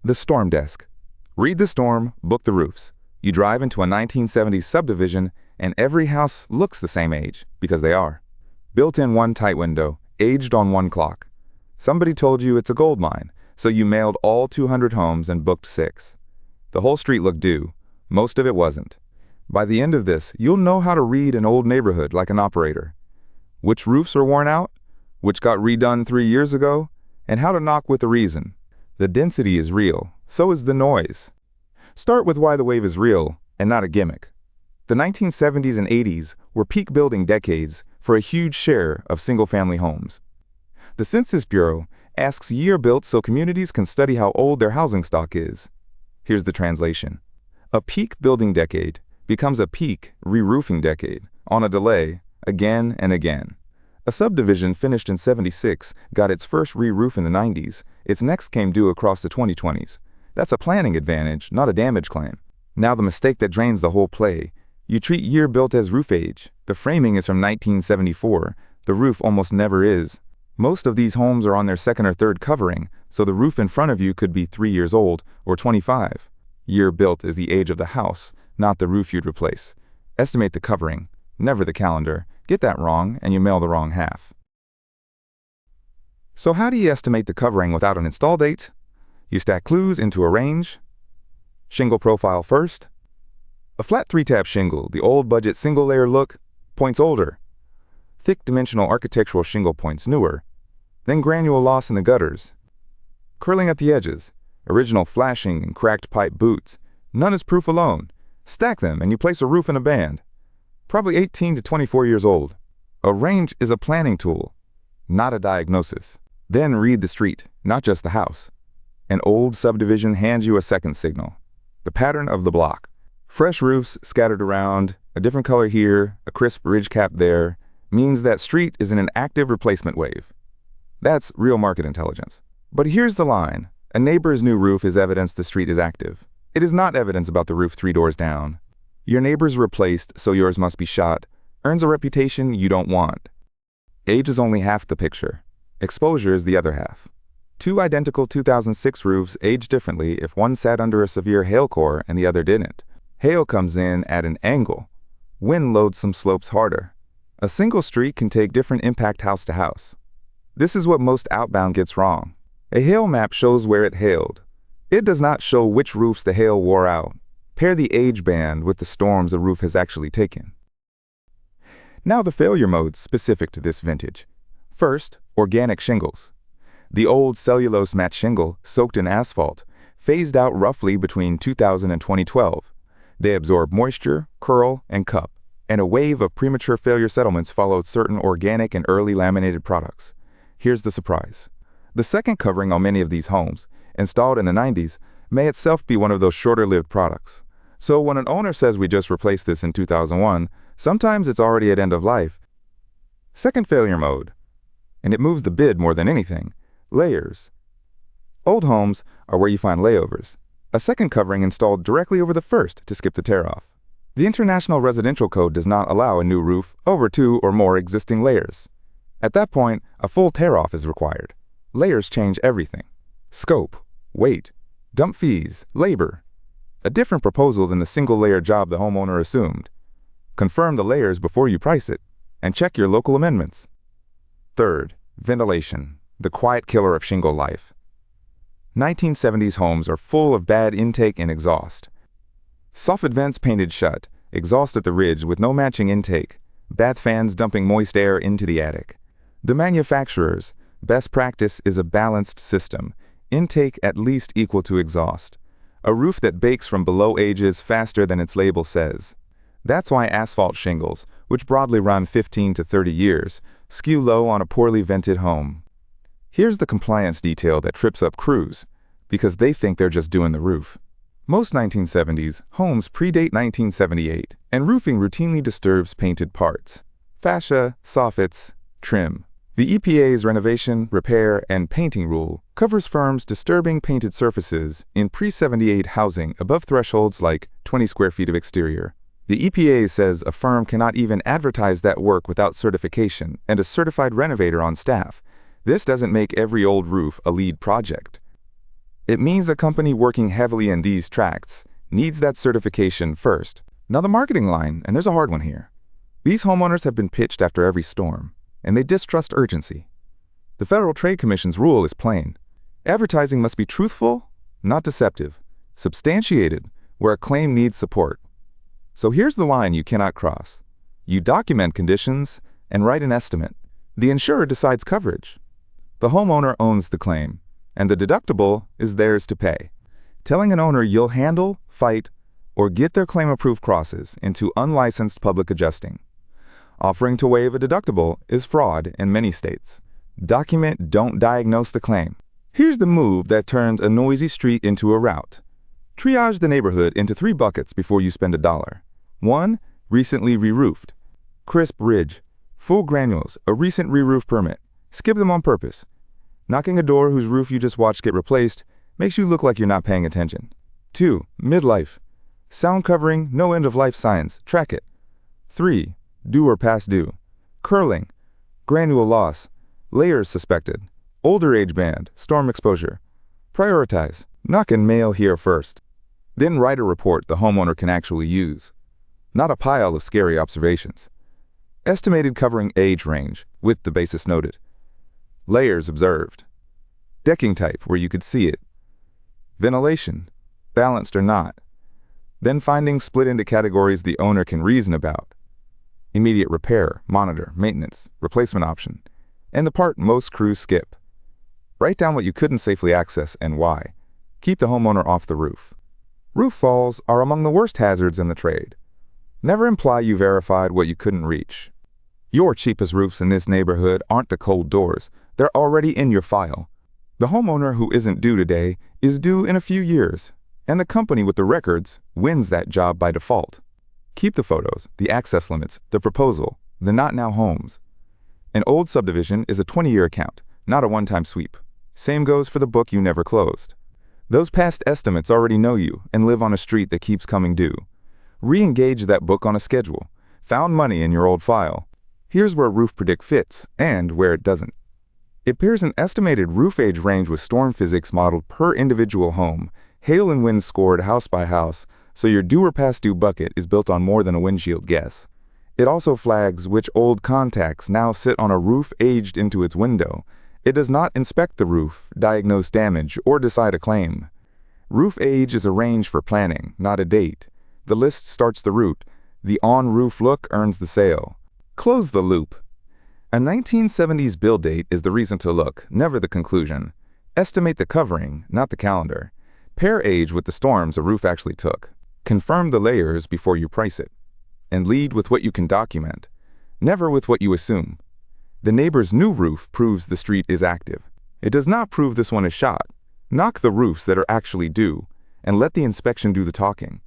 The storm desk. Read the storm, book the roofs. You drive into a 1970s subdivision and every house looks the same age, because they are. Built in one tight window, aged on one clock. Somebody told you it's a gold mine, so you mailed all 200 homes and booked 6. The whole street looked due. Most of it wasn't. By the end of this, you'll know how to read an old neighborhood like an operator. Which roofs are worn out, which got redone 3 years ago, and how to knock with a reason. The density is real, so is the noise. Start with why the wave is real and not a gimmick. The 1970s and 80s were peak building decades for a huge share of single-family homes. The Census Bureau asks year built so communities can study how old their housing stock is. Here's the translation. A peak building decade becomes a peak re-roofing decade on a delay again and again. A subdivision finished in '76 got its first re-roof in the '90s. Its next came due across the 2020s. That's a planning advantage, not a damage claim. Now the mistake that drains the whole play. You treat year built as roof age. The framing is from 1974. The roof almost never is. Most of these homes are on their second or third covering, so the roof in front of you could be 3 years old or 25. Year built is the age of the house, not the roof you'd replace. Estimate the covering, never the calendar. Get that wrong and you mail the wrong half. So how do you estimate the covering without an install date? You stack clues into a range. Shingle profile first. A flat 3-tab shingle, the old budget single-layer look, points older. Thick dimensional architectural shingle points newer. Then granule loss in the gutters. Curling at the edges, original flashing and cracked pipe boots. None is proof alone. Stack them and you place a roof in a band. Probably 18 to 24 years old. A range is a planning tool, not a diagnosis. Then read the street, not just the house. An old subdivision hands you a second signal. The pattern of the block. Fresh roofs scattered around, a different color here, a crisp ridge cap there, means that street is in an active replacement wave. That's real market intelligence. But here's the line. A neighbor's new roof is evidence the street is active. It is not evidence about the roof 3 doors down. Your neighbor's replaced, so yours must be shot, earns a reputation you don't want. Age is only half the picture. Exposure is the other half. 2 identical 2006 roofs age differently if one sat under a severe hail core and the other didn't. Hail comes in at an angle. Wind loads some slopes harder. A single street can take different impact house to house. This is what most outbound gets wrong. A hail map shows where it hailed. It does not show which roofs the hail wore out. Pair the age band with the storms a roof has actually taken. Now the failure modes specific to this vintage. First, organic shingles. The old cellulose mat shingle, soaked in asphalt, phased out roughly between 2000 and 2012. They absorb moisture, curl, and cup, and a wave of premature failure settlements followed certain organic and early laminated products. Here's the surprise. The second covering on many of these homes, installed in the '90s, may itself be one of those shorter-lived products. So when an owner says we just replaced this in 2001, sometimes it's already at end of life. Second failure mode, and it moves the bid more than anything, layers. Old homes are where you find layovers, a second covering installed directly over the first to skip the tear-off. The International Residential Code does not allow a new roof over 2 or more existing layers. At that point, a full tear-off is required. Layers change everything. Scope, weight, dump fees, labor. A different proposal than the single-layer job the homeowner assumed. Confirm the layers before you price it, and check your local amendments. Third, ventilation, the quiet killer of shingle life. 1970s homes are full of bad intake and exhaust. Soffit vents painted shut, exhaust at the ridge with no matching intake, bath fans dumping moist air into the attic. The manufacturer's best practice is a balanced system, intake at least equal to exhaust. A roof that bakes from below ages faster than its label says. That's why asphalt shingles, which broadly run 15 to 30 years, skew low on a poorly vented home. Here's the compliance detail that trips up crews, because they think they're just doing the roof. Most 1970s homes predate 1978, and roofing routinely disturbs painted parts. Fascia, soffits, trim. The EPA's renovation, repair, and painting rule covers firms disturbing painted surfaces in pre-78 housing above thresholds like 20 square feet of exterior. The EPA says a firm cannot even advertise that work without certification and a certified renovator on staff. This doesn't make every old roof a lead project. It means a company working heavily in these tracts needs that certification first. Now the marketing line, and there's a hard one here. These homeowners have been pitched after every storm, and they distrust urgency. The Federal Trade Commission's rule is plain. Advertising must be truthful, not deceptive, substantiated where a claim needs support. So here's the line you cannot cross. You document conditions and write an estimate. The insurer decides coverage. The homeowner owns the claim, and the deductible is theirs to pay. Telling an owner you'll handle, fight, or get their claim approved crosses into unlicensed public adjusting. Offering to waive a deductible is fraud in many states. Document, don't diagnose the claim. Here's the move that turns a noisy street into a route. Triage the neighborhood into 3 buckets before you spend $1. 1. Recently re-roofed. Crisp ridge. Full granules, a recent re-roof permit. Skip them on purpose. Knocking a door whose roof you just watched get replaced makes you look like you're not paying attention. 2. Midlife. Sound covering, no end-of-life signs. Track it. 3. Due or past due. Curling. Granule loss. Layers suspected. Older age band. Storm exposure. Prioritize. Knock and mail here first. Then write a report the homeowner can actually use. Not a pile of scary observations. Estimated covering age range, with the basis noted. Layers observed. Decking type, where you could see it. Ventilation, balanced or not. Then findings split into categories the owner can reason about. Immediate repair, monitor, maintenance, replacement option, and the part most crews skip. Write down what you couldn't safely access and why. Keep the homeowner off the roof. Roof falls are among the worst hazards in the trade. Never imply you verified what you couldn't reach. Your cheapest roofs in this neighborhood aren't the cold doors. They're already in your file. The homeowner who isn't due today is due in a few years, and the company with the records wins that job by default. Keep the photos, the access limits, the proposal, the not now homes. An old subdivision is a 20-year account, not a one-time sweep. Same goes for the book you never closed. Those past estimates already know you and live on a street that keeps coming due. Re-engage that book on a schedule. Found money in your old file. Here's where Roof Predict fits and where it doesn't. It pairs an estimated roof age range with storm physics modeled per individual home, hail and wind scored house by house, so your due or past due bucket is built on more than a windshield guess. It also flags which old contacts now sit on a roof aged into its window. It does not inspect the roof, diagnose damage, or decide a claim. Roof age is a range for planning, not a date. The list starts the route. The on-roof look earns the sale. Close the loop. A 1970s build date is the reason to look, never the conclusion. Estimate the covering, not the calendar. Pair age with the storms a roof actually took. Confirm the layers before you price it. And lead with what you can document, never with what you assume. The neighbor's new roof proves the street is active. It does not prove this one is shot. Knock the roofs that are actually due, and let the inspection do the talking.